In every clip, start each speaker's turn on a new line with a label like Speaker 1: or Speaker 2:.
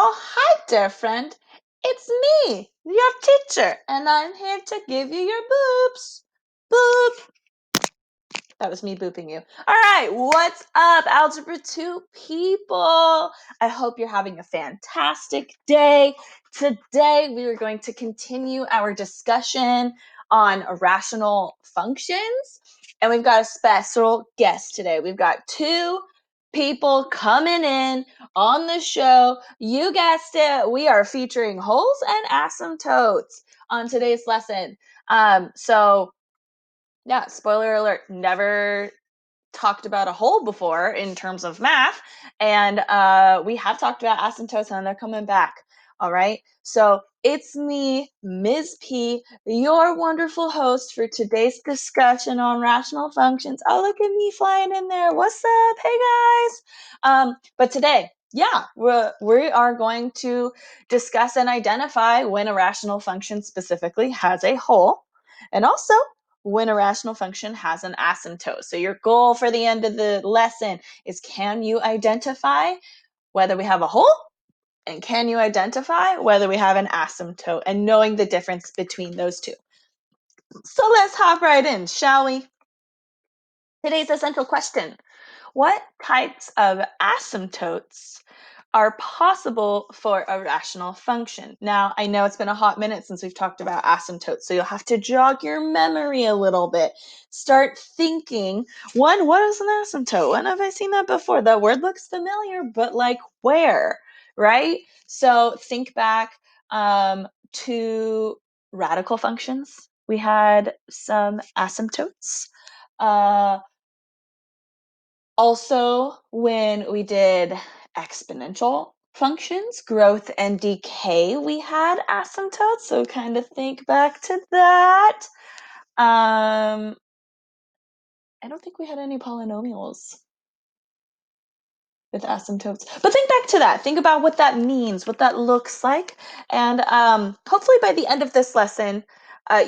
Speaker 1: Oh, hi there, friend. It's me, your teacher, and I'm here to give you your boops. Boop. That was me booping you. All right, what's up, Algebra 2 people? I hope you're having a fantastic day. Today, we are going to continue our discussion on rational functions, and we've got a special guest today. We've got two people coming in on the show. You guessed it, we are featuring wholes and asymptotes on today's lesson. Yeah, spoiler alert, never talked about a whole before in terms of math, and we have talked about asymptotes, and they're coming back. All right, so it's me, Ms. P, your wonderful host for today's discussion on rational functions. Oh, look at me flying in there. What's up? Hey, guys. But today, yeah, we are going to discuss and identify when a rational function specifically has a whole, and also when a rational function has an asymptote. So your goal for the end of the lesson is, can you identify whether we have a whole, and can you identify whether we have an asymptote, and knowing the difference between those two. So let's hop right in, shall we? Today's essential question: what types of asymptotes are possible for a rational function? Now, I know it's been a hot minute since we've talked about asymptotes, so you'll have to jog your memory a little bit. Start thinking, one, what is an asymptote? When have I seen that before? The word looks familiar, but like where, right? So think back to radical functions. We had some asymptotes. Also, when we did exponential functions, growth and decay, we had asymptotes. So kind of think back to that. I don't think we had any polynomials with asymptotes, but think back to that. Think about what that means, what that looks like. And hopefully by the end of this lesson,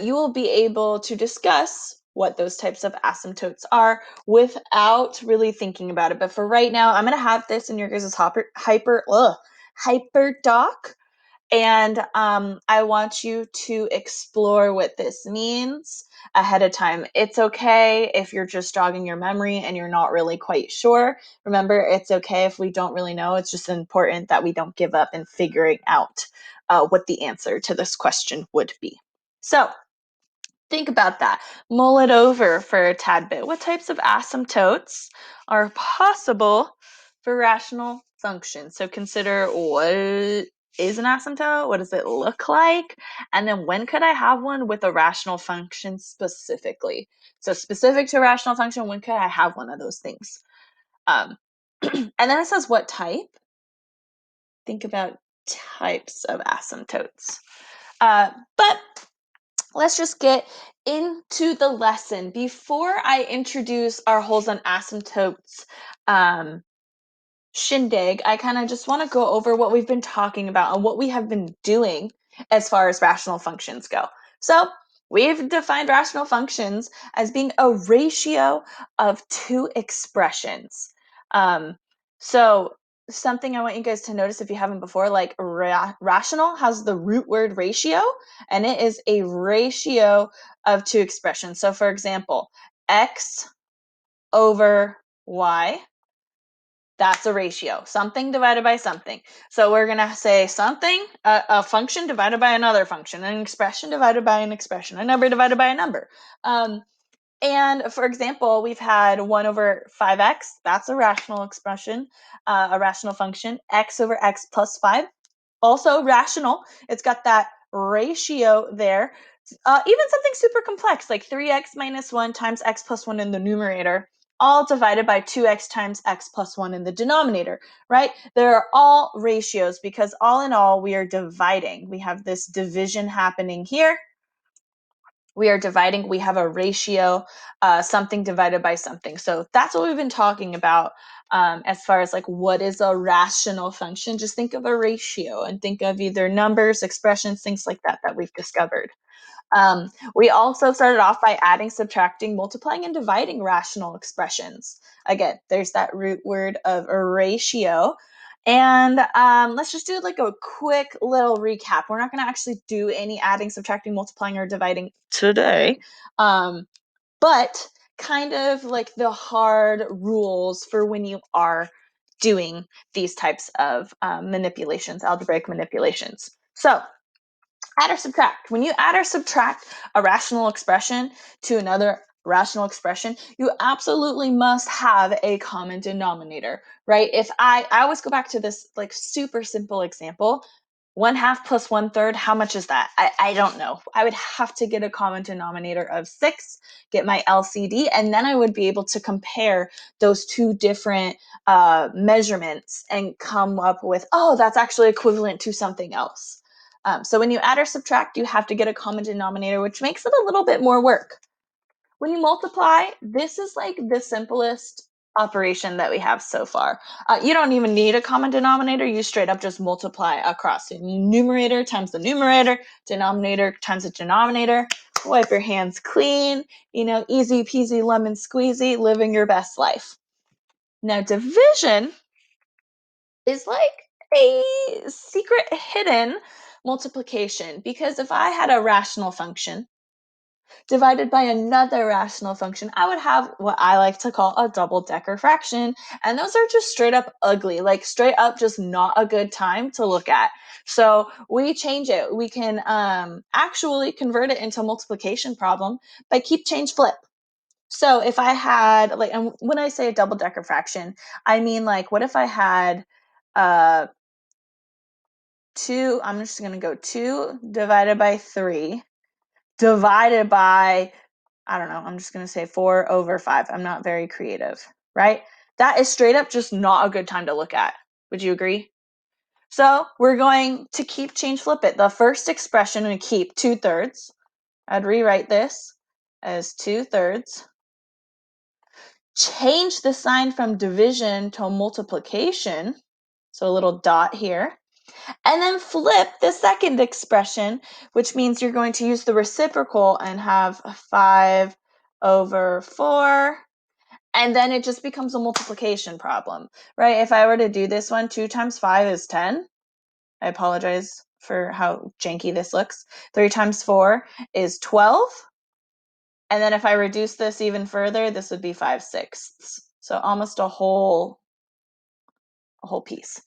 Speaker 1: you will be able to discuss what those types of asymptotes are without really thinking about it. But for right now, I'm going to have this in your guys' hyper doc. And I want you to explore what this means ahead of time. It's okay if you're just jogging your memory and you're not really quite sure. Remember, it's okay if we don't really know. It's just important that we don't give up in figuring out what the answer to this question would be. So think about that. Mull it over for a tad bit. What types of asymptotes are possible for rational functions? So consider, what is an asymptote? What does it look like? And then when could I have one with a rational function specifically? So specific to a rational function, when could I have one of those things? And then it says what type. Think about types of asymptotes. But let's just get into the lesson. Before I introduce our wholes and asymptotes shindig, I kind of just want to go over what we've been talking about and what we have been doing as far as rational functions go. So we've defined rational functions as being a ratio of two expressions. So something I want you guys to notice, if you haven't before, like rational has the root word ratio, and it is a ratio of two expressions. So for example, x over y, that's a ratio, something divided by something. So we're going to say something, a function divided by another function, an expression divided by an expression, a number divided by a number. And for example, we've had 1 over 5x, that's a rational expression, a rational function. X over x plus 5, also rational. It's got that ratio there. Even something super complex like 3x minus 1 times x plus 1 in the numerator, all divided by 2x times x plus 1 in the denominator, right? They're all ratios because all in all, we are dividing. We have this division happening here. We are dividing. We have a ratio, something divided by something. So that's what we've been talking about as far as like what is a rational function. Just think of a ratio and think of either numbers, expressions, things like that that we've discovered. We also started off by adding, subtracting, multiplying, and dividing rational expressions. Again, there's that root word of a ratio. And let's just do like a quick little recap. We're not going to actually do any adding, subtracting, multiplying, or dividing today, but kind of like the hard rules for when you are doing these types of manipulations, algebraic manipulations. So add or subtract. When you add or subtract a rational expression to another rational expression, you absolutely must have a common denominator, right? If I always go back to this like super simple example, 1/2 plus 1/3, how much is that? I don't know. I would have to get a common denominator of 6, get my LCD, and then I would be able to compare those two different measurements and come up with, oh, that's actually equivalent to something else. So when you add or subtract, you have to get a common denominator, which makes it a little bit more work. When you multiply, this is like the simplest operation that we have so far. You don't even need a common denominator. You straight up just multiply across. So numerator times the numerator, denominator times the denominator. Wipe your hands clean, easy peasy lemon squeezy, living your best life. Now division is like a secret hidden multiplication, because if I had a rational function divided by another rational function, I would have what I like to call a double-decker fraction. And those are just straight up ugly, like straight up just not a good time to look at. So we change it. We can actually convert it into a multiplication problem by keep, change, flip. So if I had, like, and when I say a double-decker fraction, I mean, like, what if I had 2, I'm just going to go 2 divided by 3 divided by, I don't know, I'm just going to say 4 over 5. I'm not very creative, right? That is straight up just not a good time to look at. Would you agree? So we're going to keep, change, flip it. The first expression, we keep 2/3. I'd rewrite this as 2/3. Change the sign from division to multiplication. So a little dot here. And then flip the second expression, which means you're going to use the reciprocal and have 5 over 4. And then it just becomes a multiplication problem, right? If I were to do this one, 2 times 5 is 10. I apologize for how janky this looks. 3 times 4 is 12. And then if I reduce this even further, this would be 5/6. So almost a whole piece.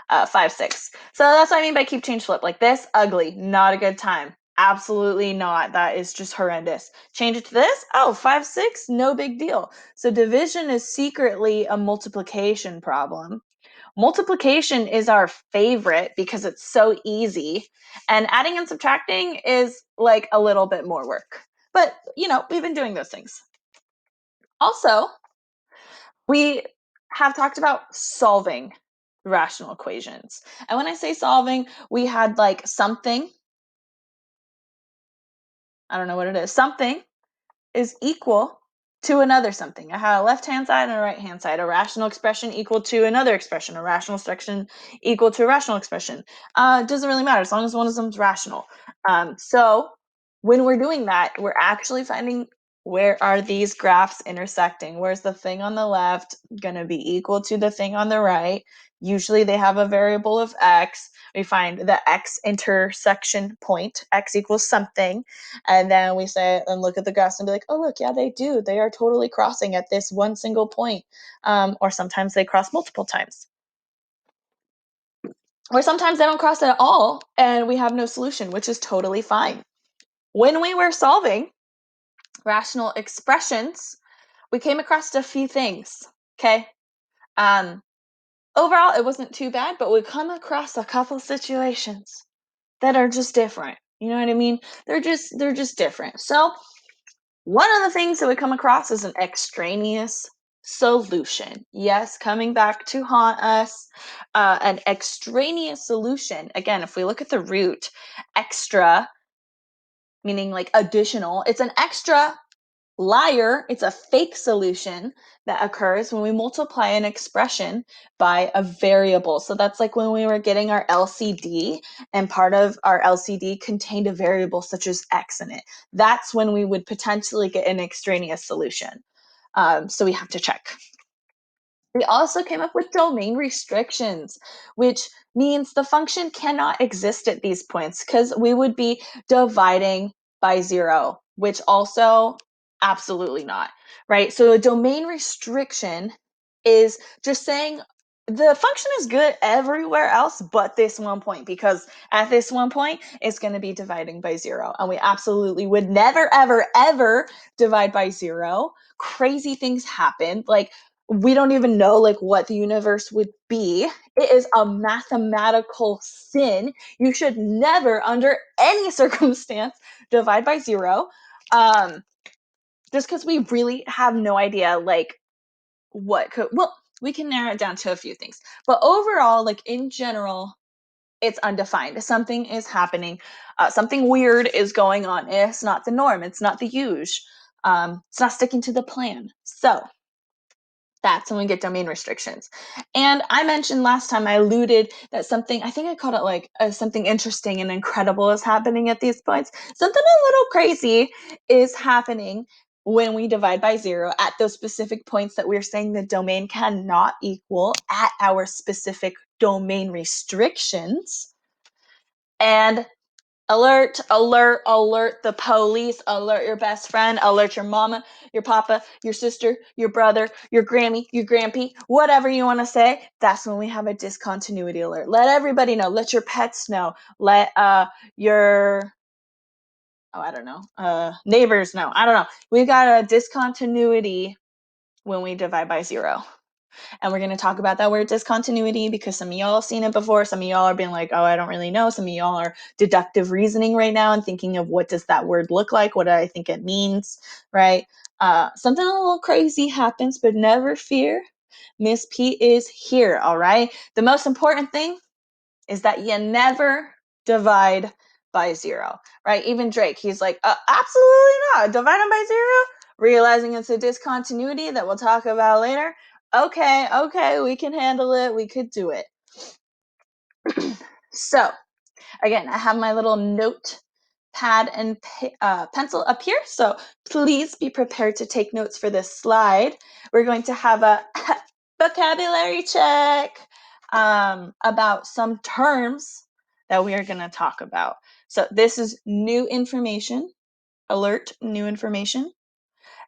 Speaker 1: 5/6. So that's what I mean by keep, change, flip. Like this, ugly, not a good time. Absolutely not. That is just horrendous. Change it to this. Oh, 5/6, no big deal. So division is secretly a multiplication problem. Multiplication is our favorite because it's so easy. And adding and subtracting is like a little bit more work. But, we've been doing those things. Also, we have talked about solving rational equations. And when I say solving, we had like something, I don't know what it is, something is equal to another something. I have a left-hand side and a right-hand side. A rational expression equal to another expression. A rational expression equal to a rational expression. It doesn't really matter as long as one of them's rational. So when we're doing that, we're actually finding, where are these graphs intersecting? Where's the thing on the left going to be equal to the thing on the right? Usually they have a variable of x. We find the x intersection point, x equals something, and then we say and look at the graphs and be like, oh, look, yeah, they do. They are totally crossing at this one single point. Or sometimes they cross multiple times. Or sometimes they don't cross at all and we have no solution, which is totally fine. When we were solving rational expressions, we came across a few things, okay? Overall, it wasn't too bad, but we come across a couple situations that are just different. You know what I mean? They're just different. So one of the things that we come across is an extraneous solution. Yes, coming back to haunt us, an extraneous solution. Again, if we look at the root, extra, meaning like additional, it's an extra liar. It's a fake solution that occurs when we multiply an expression by a variable. So that's like when we were getting our LCD and part of our LCD contained a variable such as x in it. That's when we would potentially get an extraneous solution. So we have to check. We also came up with domain restrictions, which means the function cannot exist at these points because we would be dividing by 0, which also absolutely not, right? So a domain restriction is just saying the function is good everywhere else but this one point, because at this one point it's going to be dividing by 0, and we absolutely would never ever ever divide by 0. Crazy things happen, like we don't even know like what the universe would be. It is a mathematical sin. You should never under any circumstance divide by 0, just because we really have no idea like what could, well, we can narrow it down to a few things, but overall, like in general, it's undefined. Something is happening, something weird is going on. It's not the norm, it's not the usual, it's not sticking to the plan. So that's when we get domain restrictions. And I mentioned last time, I alluded that something, I think I called it like something interesting and incredible is happening at these points. Something a little crazy is happening when we divide by 0 at those specific points that we're saying the domain cannot equal at our specific domain restrictions. And alert, alert, alert the police, alert your best friend, alert your mama, your papa, your sister, your brother, your Grammy, your Grampy, whatever you want to say. That's when we have a discontinuity alert. Let everybody know. Let your pets know. Let your, oh, I don't know, neighbors know. I don't know. We've got a discontinuity when we divide by 0. And we're going to talk about that word discontinuity because some of y'all have seen it before. Some of y'all are being like, oh, I don't really know. Some of y'all are deductive reasoning right now and thinking of what does that word look like? What do I think it means, right? Something a little crazy happens, but never fear. Miss P is here, all right? The most important thing is that you never divide by 0, right? Even Drake, he's like, absolutely not. Dividing by 0? Realizing it's a discontinuity that we'll talk about later. Okay, we can handle it. We could do it. So, again, I have my little notepad and pencil up here. So please be prepared to take notes for this slide. We're going to have a vocabulary check about some terms that we are going to talk about. So this is new information, alert, new information.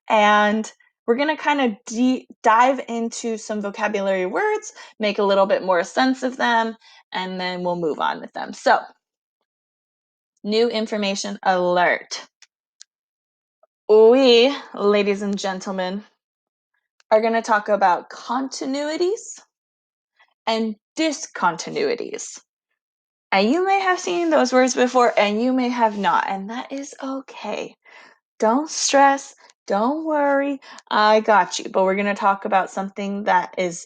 Speaker 1: And we're going to kind of dive into some vocabulary words, make a little bit more sense of them, and then we'll move on with them. So, new information alert. We, ladies and gentlemen, are going to talk about continuities and discontinuities. And you may have seen those words before and you may have not, and that is okay. Don't stress, don't worry, I got you. But we're going to talk about something that is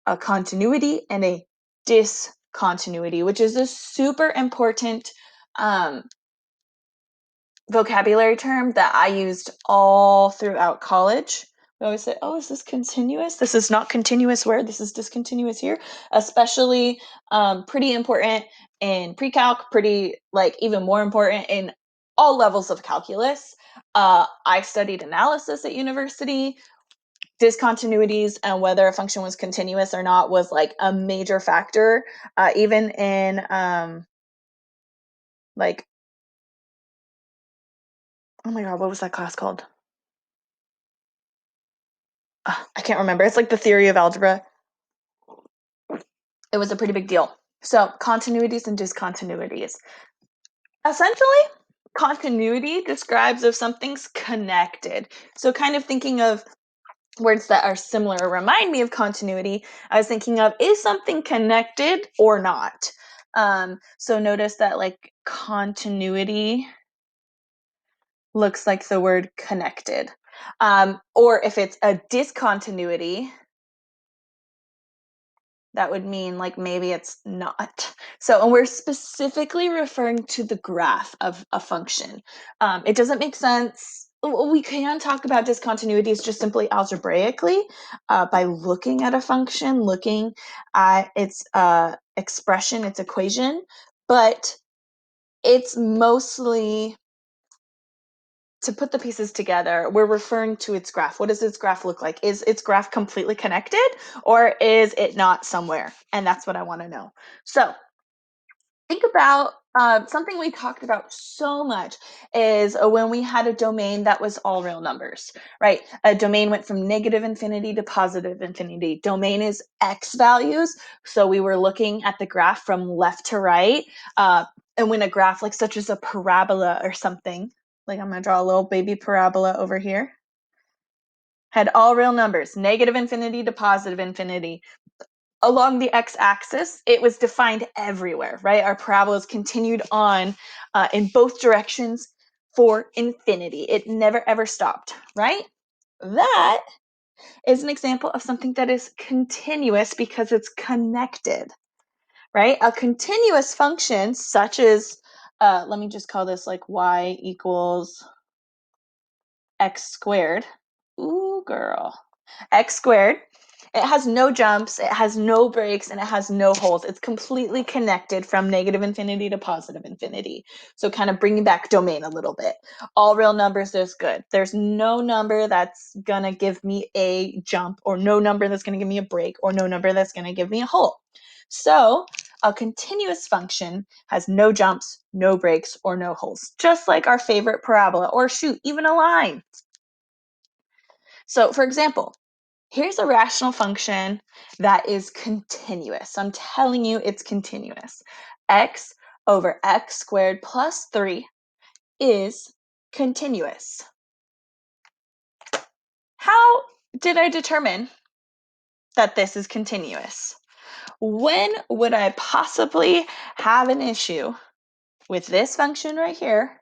Speaker 1: a continuity and a discontinuity, which is a super important vocabulary term that I used all throughout college. We always say, oh, is this continuous? This is not continuous where, this is discontinuous here. Especially pretty important in pre-calc, pretty like even more important in all levels of calculus. I studied analysis at university. Discontinuities and whether a function was continuous or not was like a major factor, even in like, oh my god, what was that class called? I can't remember. It's like the theory of algebra. It was a pretty big deal. So continuities and discontinuities. Essentially, continuity describes if something's connected. So kind of thinking of words that are similar or remind me of continuity, I was thinking of, is something connected or not? So notice that like continuity looks like the word connected. Or if it's a discontinuity, that would mean like maybe it's not. So, and we're specifically referring to the graph of a function. It doesn't make sense. We can talk about discontinuities just simply algebraically by looking at a function, looking at its expression, its equation, but it's mostly to put the pieces together, we're referring to its graph. What does its graph look like? Is its graph completely connected, or is it not somewhere? And that's what I want to know. So think about something we talked about so much is when we had a domain that was all real numbers, right? A domain went from negative infinity to positive infinity. Domain is x values. So we were looking at the graph from left to right. And when a graph like such as a parabola or something, like I'm going to draw a little baby parabola over here, had all real numbers, negative infinity to positive infinity. Along the x-axis, it was defined everywhere, right? Our parabolas continued on in both directions for infinity. It never ever stopped, right? That is an example of something that is continuous because it's connected, right? A continuous function such as, let me just call this like y equals x squared. Ooh, girl. X squared. It has no jumps, it has no breaks, and it has no holes. It's completely connected from negative infinity to positive infinity. So kind of bringing back domain a little bit. All real numbers is good. There's no number that's going to give me a jump, or no number that's going to give me a break, or no number that's going to give me a hole. So a continuous function has no jumps, no breaks, or no holes, just like our favorite parabola, or shoot, even a line. So for example, here's a rational function that is continuous. I'm telling you it's continuous. X over x squared plus 3 is continuous. How did I determine that this is continuous? When would I possibly have an issue with this function right here?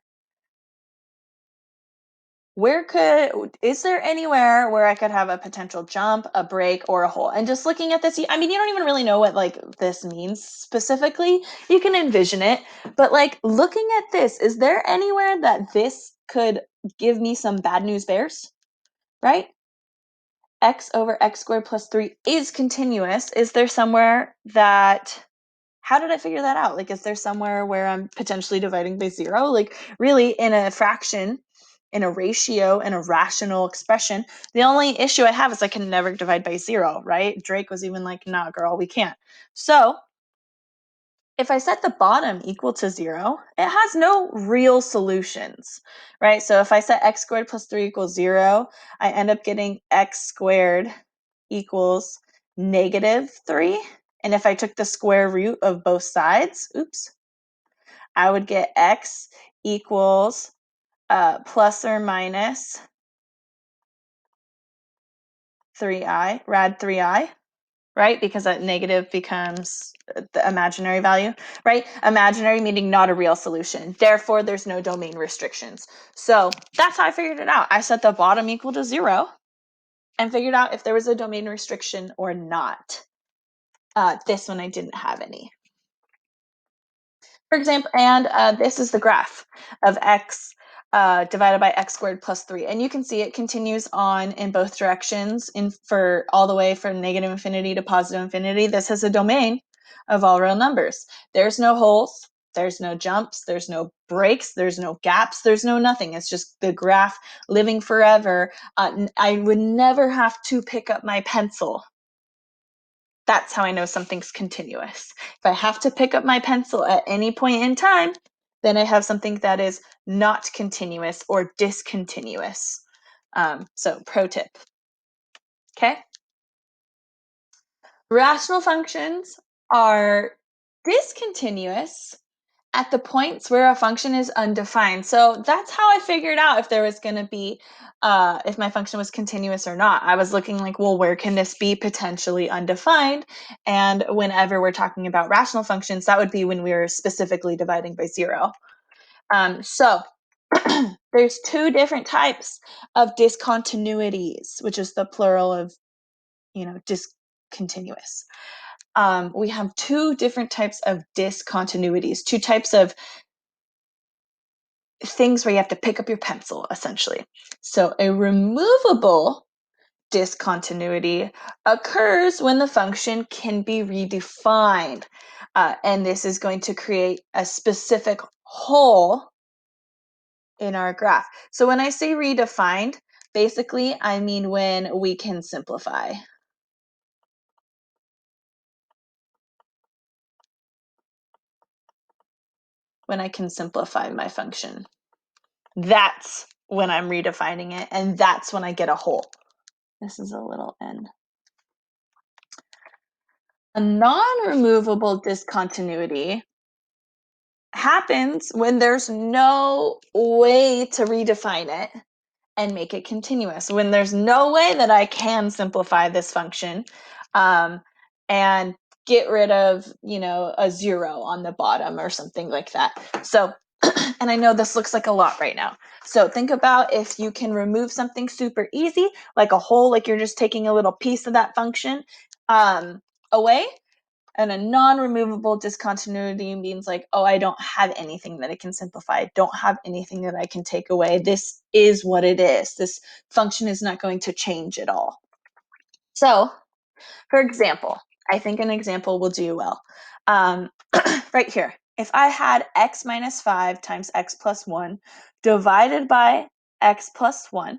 Speaker 1: Is there anywhere where I could have a potential jump, a break, or a hole? And just looking at this, I mean, you don't even really know what like this means specifically. You can envision it, but like looking at this, is there anywhere that this could give me some bad news bears, right? X over x squared plus 3 is continuous. Is there somewhere that, how did I figure that out? Like, is there somewhere where I'm potentially dividing by 0? Like, really, in a fraction, in a ratio, in a rational expression, the only issue I have is I can never divide by 0, right? Drake was even like, nah, girl, we can't. So if I set the bottom equal to 0, it has no real solutions, right? So if I set x squared plus 3 equals 0, I end up getting x squared equals negative 3. And if I took the square root of both sides, I would get x equals plus or minus 3i, rad 3i, right? Because that negative becomes the imaginary value, right? Imaginary meaning not a real solution. Therefore, there's no domain restrictions. So that's how I figured it out. I set the bottom equal to 0 and figured out if there was a domain restriction or not. This one I didn't have any. For example, and this is the graph of x divided by x squared plus 3. And you can see it continues on in both directions for all the way from negative infinity to positive infinity. This has a domain of all real numbers. There's no holes, there's no jumps, there's no breaks, there's no gaps, there's no nothing. It's just the graph living forever. I would never have to pick up my pencil. That's how I know something's continuous. If I have to pick up my pencil at any point in time, then I have something that is not continuous or discontinuous. So pro tip. Okay. Rational functions are discontinuous at the points where a function is undefined. So that's how I figured out if there was going to be, if my function was continuous or not. I was looking like, well, where can this be potentially undefined? And whenever we're talking about rational functions, that would be when we were specifically dividing by 0. So there's two different types of discontinuities, which is the plural of, discontinuous. We have two different types of discontinuities, two types of things where you have to pick up your pencil, essentially. So a removable discontinuity occurs when the function can be redefined. And this is going to create a specific hole in our graph. So when I say redefined, basically I mean when we can simplify. When I can simplify my function. That's when I'm redefining it, and that's when I get a whole. This is a little n. A non-removable discontinuity happens when there's no way to redefine it and make it continuous, when there's no way that I can simplify this function and get rid of, a 0 on the bottom or something like that. So, and I know this looks like a lot right now. So think about if you can remove something super easy, like a whole, like you're just taking a little piece of that function away. And a non-removable discontinuity means like, oh, I don't have anything that I can simplify. I don't have anything that I can take away. This is what it is. This function is not going to change at all. So, for example, I think an example will do well. Right here, if I had x minus 5 times x plus 1 divided by x plus 1,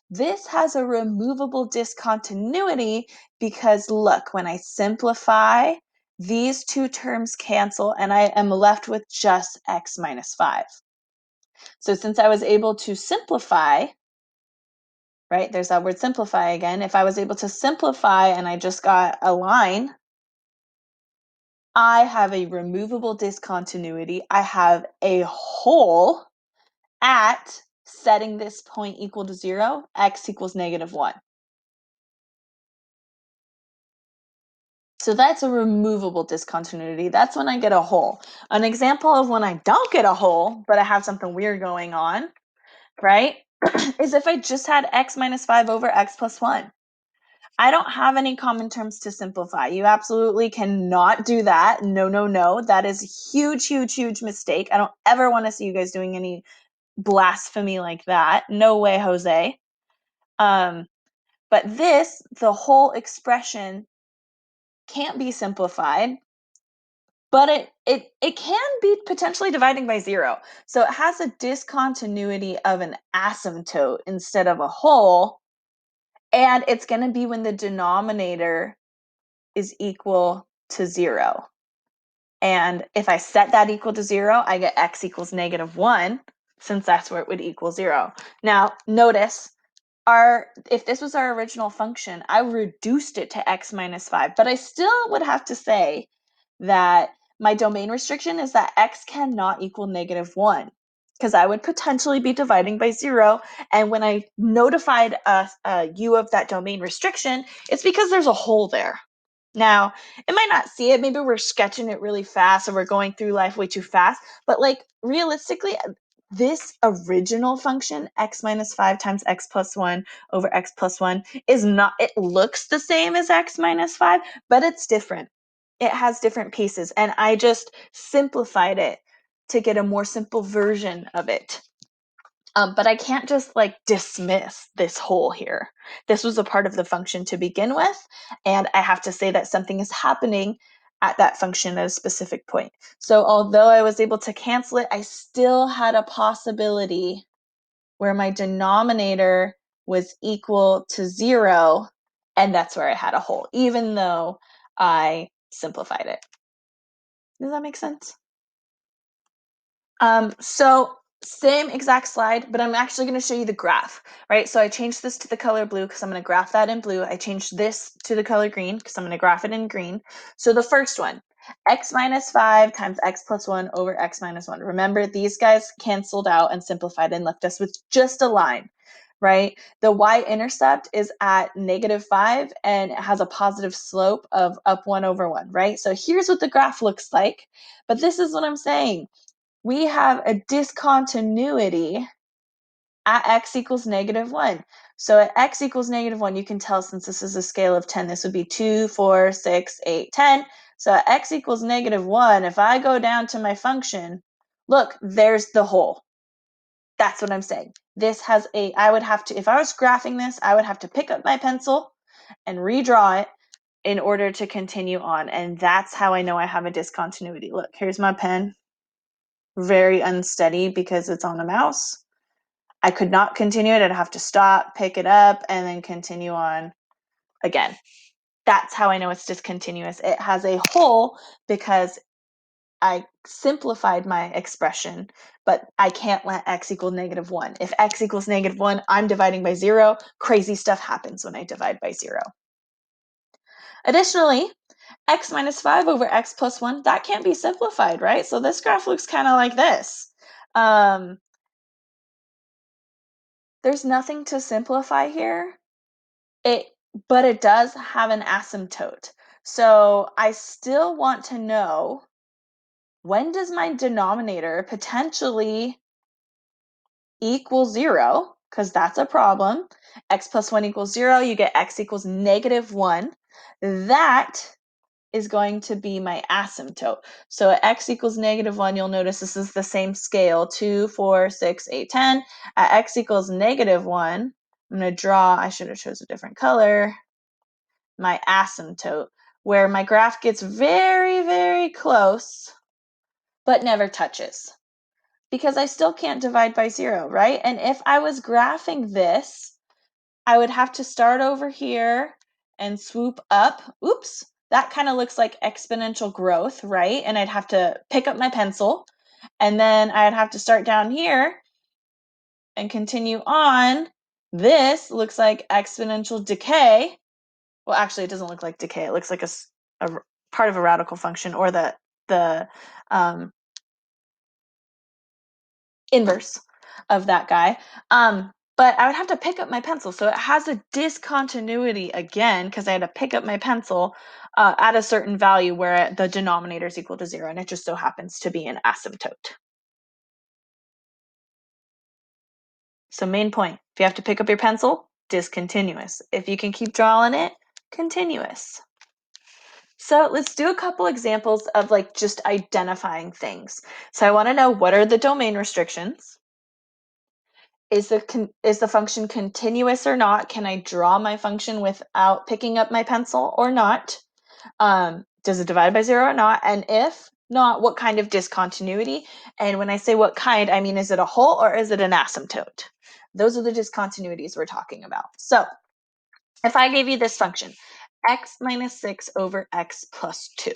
Speaker 1: this has a removable discontinuity because look, when I simplify, these two terms cancel and I am left with just x minus 5. So since I was able to simplify, right, there's that word simplify again. If I was able to simplify and I just got a line, I have a removable discontinuity. I have a whole at setting this point equal to 0, x equals negative 1. So that's a removable discontinuity. That's when I get a whole. An example of when I don't get a whole, but I have something weird going on, right, is if I just had x minus 5 over x plus 1. I don't have any common terms to simplify. You absolutely cannot do that. No, no, no. That is a huge, huge, huge mistake. I don't ever want to see you guys doing any blasphemy like that. No way, Jose. But the whole expression can't be simplified, but it can be potentially dividing by 0. So it has a discontinuity of an asymptote instead of a whole, and it's going to be when the denominator is equal to 0. And if I set that equal to 0, I get x equals negative 1, since that's where it would equal 0. Now, notice, if this was our original function, I reduced it to x minus 5, but I still would have to say that my domain restriction is that x cannot equal negative 1, because I would potentially be dividing by 0. And when I notified u of that domain restriction, it's because there's a hole there. Now, it might not see it. Maybe we're sketching it really fast or we're going through life way too fast. But like realistically, this original function, x minus 5 times x plus 1 over x plus 1, is not, it looks the same as x minus 5, but it's different. It has different pieces. And I just simplified it to get a more simple version of it. But I can't just like dismiss this whole here. This was a part of the function to begin with, and I have to say that something is happening at that function at a specific point. So although I was able to cancel it, I still had a possibility where my denominator was equal to 0, and that's where I had a whole, even though I simplified it. Does that make sense? So same exact slide, but I'm actually going to show you the graph, right? So I changed this to the color blue because I'm going to graph that in blue. I changed this to the color green because I'm going to graph it in green. So the first one, x minus 5 times x plus 1 over x minus 1. Remember, these guys canceled out and simplified and left us with just a line, right? The y-intercept is at negative 5 and it has a positive slope of up 1 over 1, right? So here's what the graph looks like. But this is what I'm saying. We have a discontinuity at x equals negative 1. So at x equals negative 1, you can tell since this is a scale of 10, this would be 2, 4, 6, 8, 10. So at x equals negative 1, if I go down to my function, look, there's the whole. That's what I'm saying. This has I would have to, if I was graphing this, I would have to pick up my pencil and redraw it in order to continue on. And that's how I know I have a discontinuity. Look, here's my pen. Very unsteady because it's on a mouse. I could not continue it. I'd have to stop, pick it up, and then continue on again. That's how I know it's discontinuous. It has a hole because I simplified my expression, but I can't let x equal -1. If x equals -1, I'm dividing by 0. Crazy stuff happens when I divide by 0. Additionally, x minus 5 over x plus 1, that can't be simplified, right? So this graph looks kind of like this. There's nothing to simplify here, but it does have an asymptote. So I still want to know, when does my denominator potentially equal 0? Because that's a problem. X plus 1 equals 0. You get x equals -1. That is going to be my asymptote. So at x equals -1, you'll notice this is the same scale, 2, 4, 6, 8, 10. At x equals -1, I'm going to draw, I should have chose a different color, my asymptote, where my graph gets very, very close, but never touches. Because I still can't divide by 0, right? And if I was graphing this, I would have to start over here and swoop up. Oops, that kind of looks like exponential growth, right? And I'd have to pick up my pencil, and then I'd have to start down here and continue on. This looks like exponential decay. Well, actually, it doesn't look like decay. It looks like a part of a radical function, or the inverse of that guy. But I would have to pick up my pencil. So it has a discontinuity again, because I had to pick up my pencil at a certain value where the denominator is equal to 0, and it just so happens to be an asymptote. So main point, if you have to pick up your pencil, discontinuous. If you can keep drawing it, continuous. So let's do a couple examples of like just identifying things. So I want to know, what are the domain restrictions? Is the function continuous or not? Can I draw my function without picking up my pencil or not? Does it divide by 0 or not? And if not, what kind of discontinuity? And when I say what kind, I mean, is it a hole or is it an asymptote? Those are the discontinuities we're talking about. So if I gave you this function, x minus 6 over x plus 2.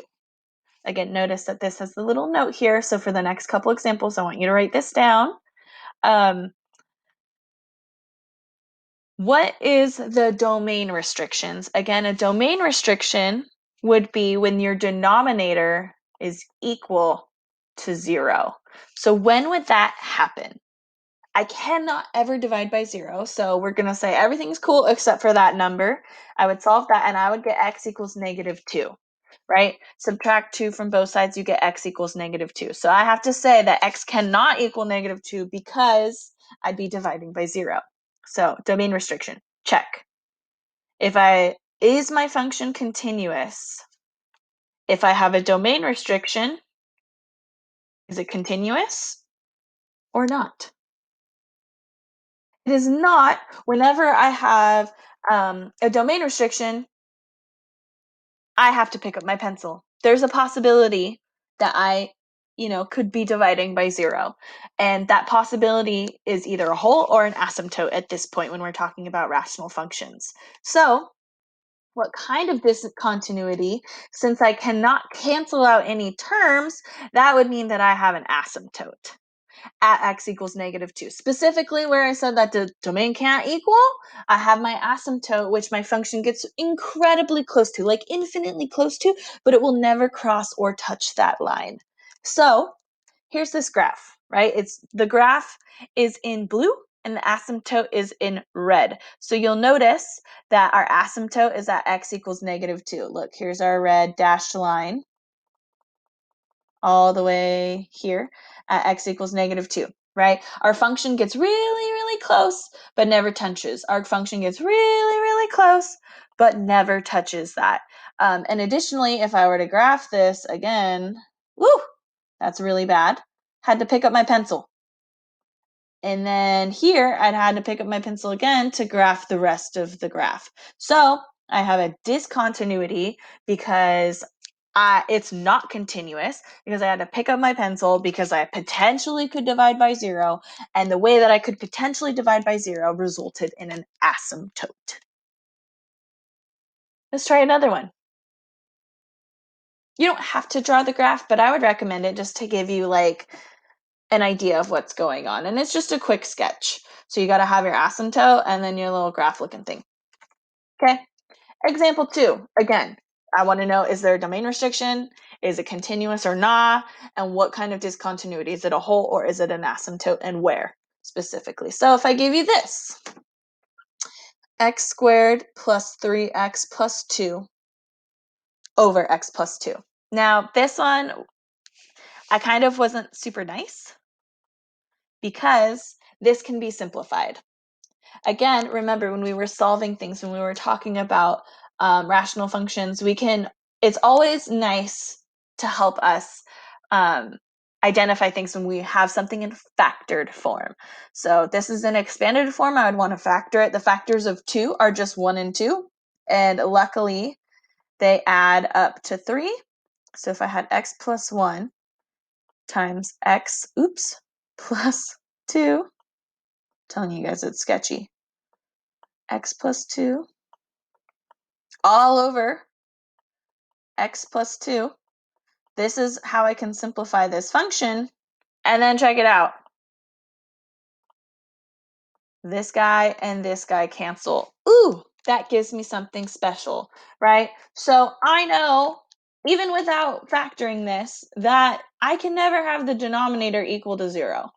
Speaker 1: Again, notice that this has the little note here. So for the next couple examples, I want you to write this down. What is the domain restrictions? Again, a domain restriction would be when your denominator is equal to 0. So when would that happen? I cannot ever divide by 0, so we're going to say everything's cool except for that number. I would solve that, and I would get x equals -2, right? Subtract 2 from both sides, you get x equals -2. So I have to say that x cannot equal -2 because I'd be dividing by 0. So domain restriction, check. Is my function continuous? If I have a domain restriction, is it continuous or not? It is not. Whenever I have a domain restriction, I have to pick up my pencil. There's a possibility that I could be dividing by 0. And that possibility is either a hole or an asymptote at this point when we're talking about rational functions. So what kind of discontinuity? Since I cannot cancel out any terms, that would mean that I have an asymptote at x equals -2. Specifically, where I said that the domain can't equal, I have my asymptote, which my function gets incredibly close to, like infinitely close to, but it will never cross or touch that line. So here's this graph, right? The graph is in blue and the asymptote is in red. So you'll notice that our asymptote is at x equals -2. Look, here's our red dashed line all the way here at x equals -2, right? Our function gets really, really close, but never touches. Our function gets really, really close, but never touches that. And additionally, if I were to graph this again, woo, that's really bad. Had to pick up my pencil. And then here, I'd had to pick up my pencil again to graph the rest of the graph. So I have a discontinuity because it's not continuous because I had to pick up my pencil because I potentially could divide by 0, and the way that I could potentially divide by 0 resulted in an asymptote. Let's try another one. You don't have to draw the graph, but I would recommend it just to give you like an idea of what's going on. And it's just a quick sketch. So you got to have your asymptote and then your little graph looking thing. Okay. Example 2. Again, I want to know, is there a domain restriction? Is it continuous or not? And what kind of discontinuity? Is it a hole or is it an asymptote, and where specifically? So if I give you this, x squared plus 3x plus 2 over x plus 2. Now, this one, I kind of wasn't super nice because this can be simplified. Again, remember when we were solving things, when we were talking about rational functions, it's always nice to help us identify things when we have something in factored form. So this is an expanded form. I would want to factor it. The factors of 2 are just 1 and 2. And luckily, they add up to 3. So if I had x plus 1 times x, plus 2, I'm telling you guys it's sketchy. X plus 2 all over x plus 2. This is how I can simplify this function. And then check it out. This guy and this guy cancel. Ooh, that gives me something special, right? So I know, even without factoring this, that I can never have the denominator equal to 0.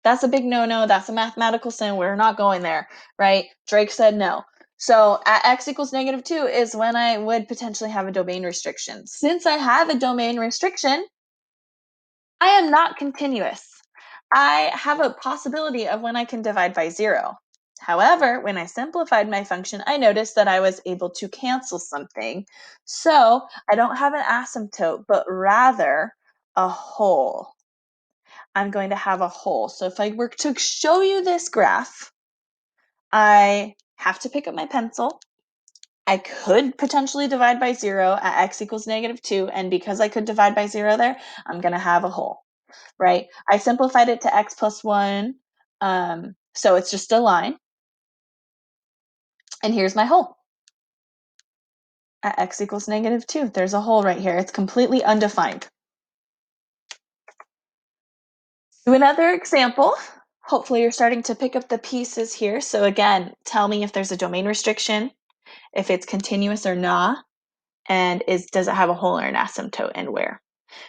Speaker 1: That's a big no-no. That's a mathematical sin. We're not going there, right? Drake said no. So at x equals -2 is when I would potentially have a domain restriction. Since I have a domain restriction, I am not continuous. I have a possibility of when I can divide by 0. However, when I simplified my function, I noticed that I was able to cancel something. So I don't have an asymptote, but rather a hole. I'm going to have a hole. So if I were to show you this graph, I have to pick up my pencil. I could potentially divide by 0 at x equals -2, and because I could divide by 0 there, I'm going to have a hole, right? I simplified it to x plus 1, so it's just a line. And here's my hole. At x equals -2, there's a hole right here. It's completely undefined. Do another example. Hopefully you're starting to pick up the pieces here. So again, tell me if there's a domain restriction, if it's continuous or not, and does it have a hole or an asymptote, and where.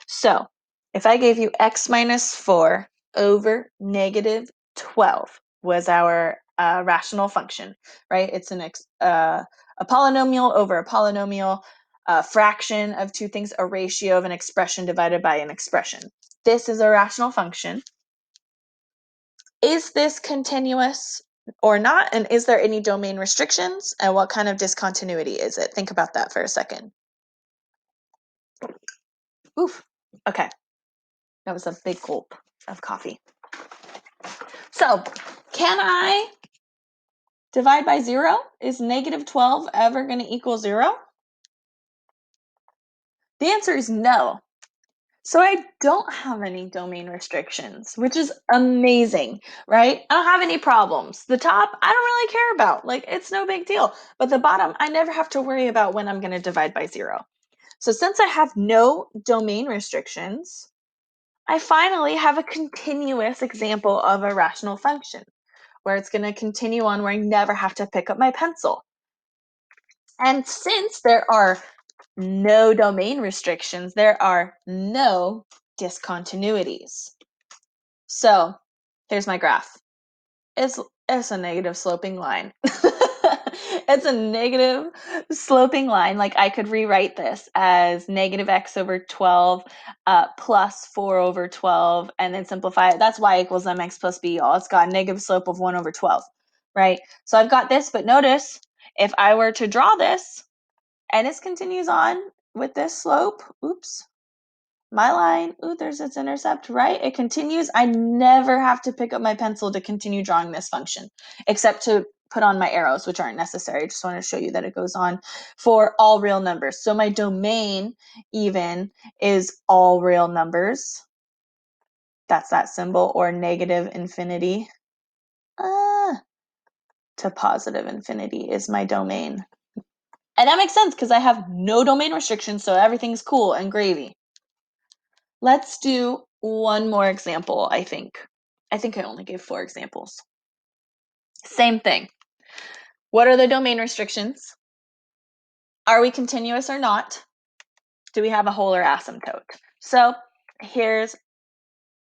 Speaker 1: So if I gave you x minus 4 over -12 was our rational function, right? It's a polynomial over a polynomial, a fraction of two things, a ratio of an expression divided by an expression. This is a rational function. Is this continuous or not? And is there any domain restrictions? And what kind of discontinuity is it? Think about that for a second. Oof. Okay. That was a big gulp of coffee. So, can I divide by 0? Is -12 ever going to equal 0? The answer is no. So I don't have any domain restrictions, which is amazing, right? I don't have any problems. The top, I don't really care about. Like, it's no big deal. But the bottom, I never have to worry about when I'm going to divide by 0. So since I have no domain restrictions, I finally have a continuous example of a rational function where it's going to continue on, where I never have to pick up my pencil. And since there are no domain restrictions, there are no discontinuities. So here's my graph. It's a negative sloping line. It's a negative sloping line. Like, I could rewrite this as -x over 12 plus 4 over 12, and then simplify it. That's y equals mx plus b, y'all. It's got a negative slope of 1 over 12, right? So I've got this, but notice if I were to draw this, and this continues on with this slope, oops, my line, ooh, there's its intercept, right? It continues. I never have to pick up my pencil to continue drawing this function, except to put on my arrows, which aren't necessary. I just want to show you that it goes on for all real numbers. So my domain even is all real numbers. That's that symbol, or negative infinity to positive infinity is my domain. And that makes sense because I have no domain restrictions, so everything's cool and gravy. Let's do one more example, I think. I think I only gave 4 examples. Same thing. What are the domain restrictions? Are we continuous or not? Do we have a whole or asymptote? So here's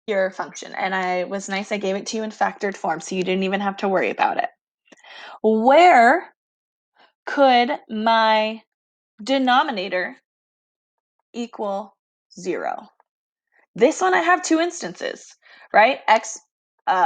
Speaker 1: your function. And I was nice, I gave it to you in factored form, so you didn't even have to worry about it. Where could my denominator equal 0? This one I have 2 instances, right? X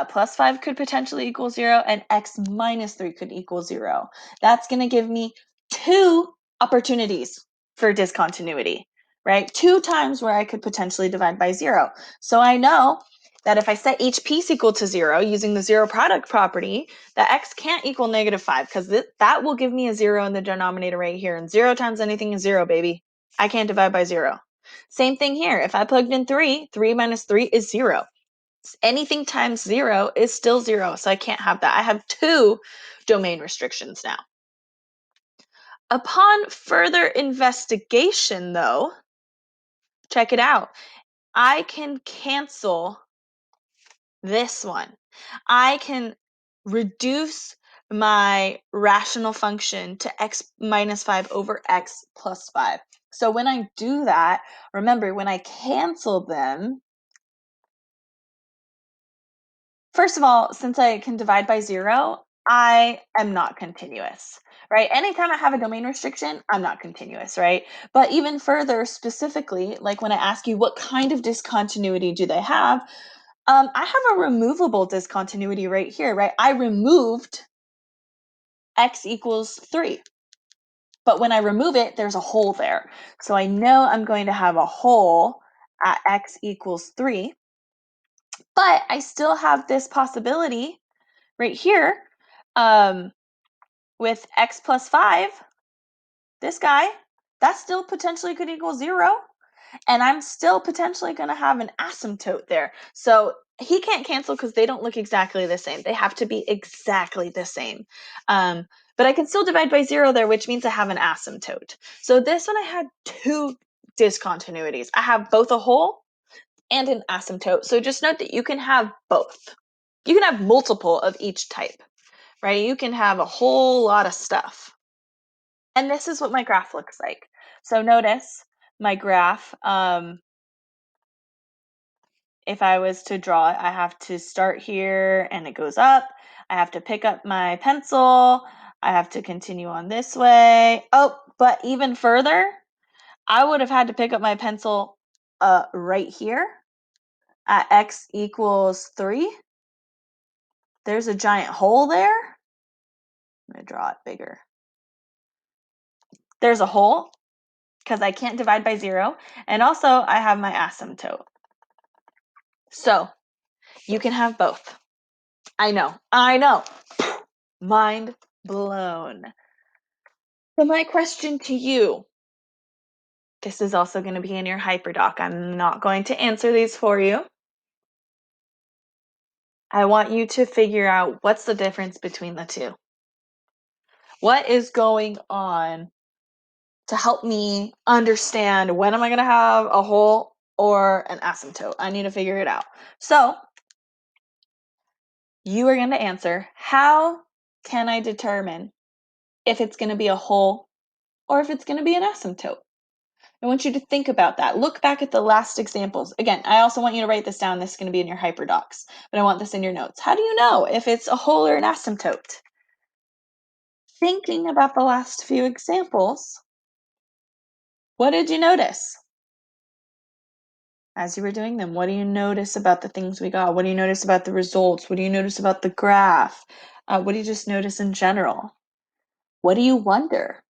Speaker 1: plus 5 could potentially equal 0, and x minus 3 could equal 0. That's going to give me 2 opportunities for discontinuity, right? 2 times where I could potentially divide by 0. So I know that if I set each piece equal to 0 using the zero product property, that x can't equal negative 5 because that will give me a 0 in the denominator right here. And 0 times anything is 0, baby. I can't divide by 0. Same thing here. If I plugged in 3, 3 minus 3 is 0. Anything times 0 is still 0, so I can't have that. I have 2 domain restrictions now. Upon further investigation, though, check it out. I can cancel this one. I can reduce my rational function to x minus 5 over x plus 5. So when I do that, remember, when I cancel them, first of all, since I can divide by 0, I am not continuous, right? Anytime I have a domain restriction, I'm not continuous, right? But even further specifically, like when I ask you what kind of discontinuity do they have, I have a removable discontinuity right here, right? I removed x equals 3. But when I remove it, there's a hole there. So I know I'm going to have a hole at x equals 3. But I still have this possibility right here with x plus 5, this guy, that still potentially could equal 0. And I'm still potentially going to have an asymptote there. So he can't cancel because they don't look exactly the same. They have to be exactly the same. But I can still divide by 0 there, which means I have an asymptote. So this one I had 2 discontinuities. I have both a hole and an asymptote. So just note that you can have both. You can have multiple of each type, right? You can have a whole lot of stuff. And this is what my graph looks like. So notice my graph, if I was to draw it, I have to start here and it goes up. I have to pick up my pencil. I have to continue on this way. Oh, but even further, I would have had to pick up my pencil right here at x equals 3. There's a giant hole there. I'm going to draw it bigger. There's a hole because I can't divide by 0. And also, I have my asymptote. So you can have both. I know. Mind blown. So my question to you, this is also going to be in your hyperdoc. I'm not going to answer these for you. I want you to figure out what's the difference between the two. What is going on to help me understand when am I going to have a hole or an asymptote? I need to figure it out. So you are going to answer, how can I determine if it's going to be a hole or if it's going to be an asymptote? I want you to think about that. Look back at the last examples. Again, I also want you to write this down. This is going to be in your hyperdocs, but I want this in your notes. How do you know if it's a hole or an asymptote? Thinking about the last few examples, what did you notice as you were doing them? What do you notice about the things we got? What do you notice about the results? What do you notice about the graph? What do you just notice in general? What do you wonder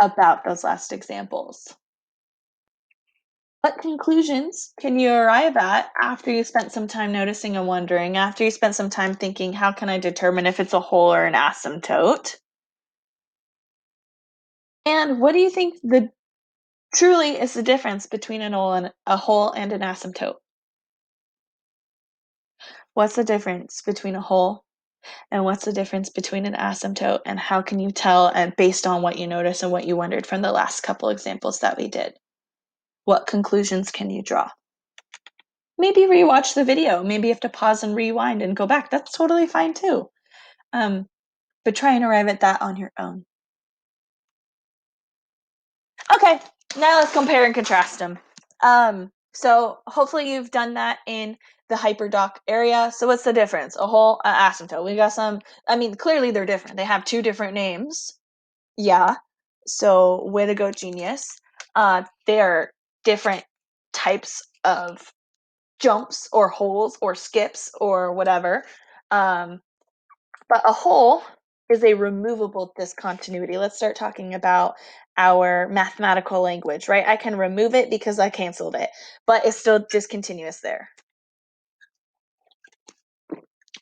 Speaker 1: about those last examples? What conclusions can you arrive at after you spent some time noticing and wondering, after you spent some time thinking, how can I determine if it's a whole or an asymptote? And what do you think the truly is the difference between a whole and an asymptote? What's the difference between a whole and what's the difference between an asymptote, and how can you tell, and based on what you noticed and what you wondered from the last couple examples that we did? What conclusions can you draw? Maybe rewatch the video. Maybe you have to pause and rewind and go back. That's totally fine too. Um, but try and arrive at that on your own. Okay, now let's compare and contrast them. So hopefully you've done that in the hyperdoc area. So what's the difference? A whole asymptote. We got some, I mean, clearly they're different. They have two different names. Yeah. So way to go, genius. They're different types of jumps or holes or skips or whatever. Um, but a hole is a removable discontinuity. Let's start talking about our mathematical language, right? I can remove it because I canceled it, but it's still discontinuous there.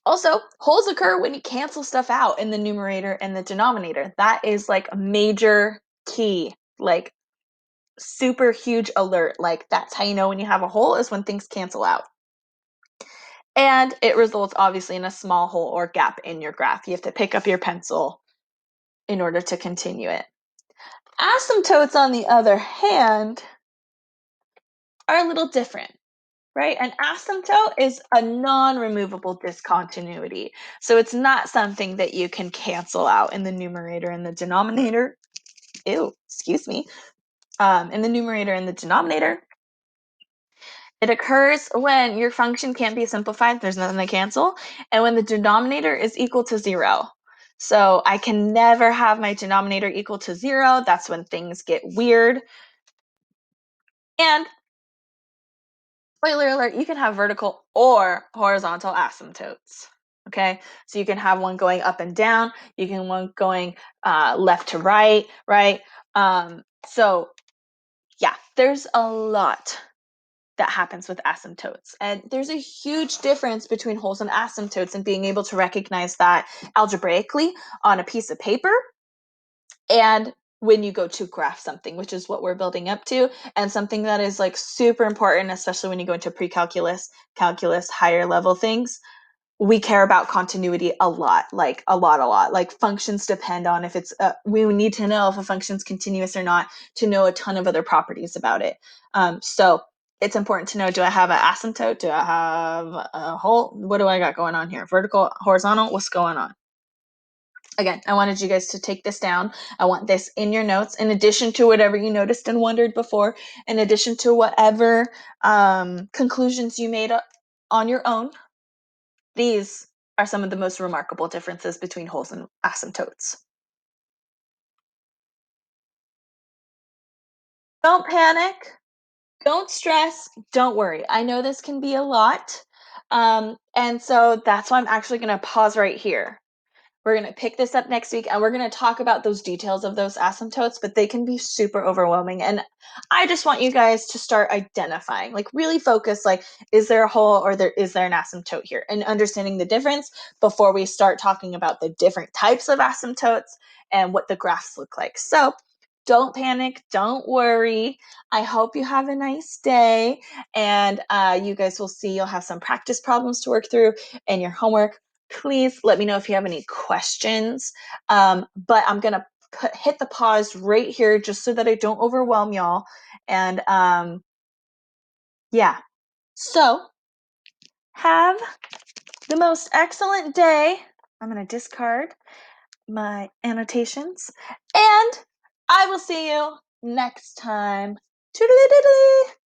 Speaker 1: Also, holes occur when you cancel stuff out in the numerator and the denominator. That is like a major key, like super huge alert. Like that's how you know when you have a hole, is when things cancel out. And it results obviously in a small hole or gap in your graph. You have to pick up your pencil in order to continue it. Asymptotes, on the other hand, are a little different, right? An asymptote is a non-removable discontinuity. So it's not something that you can cancel out in the numerator and the denominator. Ew, excuse me. In the numerator and the denominator, it occurs when your function can't be simplified, there's nothing to cancel, and when the denominator is equal to 0. So I can never have my denominator equal to 0. That's when things get weird. And spoiler alert, you can have vertical or horizontal asymptotes. Okay, so you can have one going up and down, you can one going left to right, right? So yeah, there's a lot that happens with asymptotes. And there's a huge difference between holes and asymptotes, and being able to recognize that algebraically on a piece of paper and when you go to graph something, which is what we're building up to, and something that is like super important, especially when you go into pre-calculus, calculus, higher level things. We care about continuity a lot, like a lot. Like functions depend on if it's, we need to know if a function's continuous or not to know a ton of other properties about it. So it's important to know, do I have an asymptote? Do I have a hole? What do I got going on here? Vertical, horizontal, what's going on? Again, I wanted you guys to take this down. I want this in your notes, in addition to whatever you noticed and wondered before, in addition to whatever conclusions you made on your own. These are some of the most remarkable differences between holes and asymptotes. Don't panic. Don't stress. Don't worry. I know this can be a lot. And so that's why I'm actually going to pause right here. We're going to pick this up next week, and we're going to talk about those details of those asymptotes, but they can be super overwhelming. And I just want you guys to start identifying, like really focus, like, is there a hole or is there an asymptote here? And understanding the difference before we start talking about the different types of asymptotes and what the graphs look like. So don't panic. Don't worry. I hope you have a nice day. And you guys will see, you'll have some practice problems to work through in your homework. Please let me know if you have any questions. But I'm going to hit the pause right here just so that I don't overwhelm y'all. And yeah, so have the most excellent day. I'm going to discard my annotations, and I will see you next time. Toodaloo-doodly.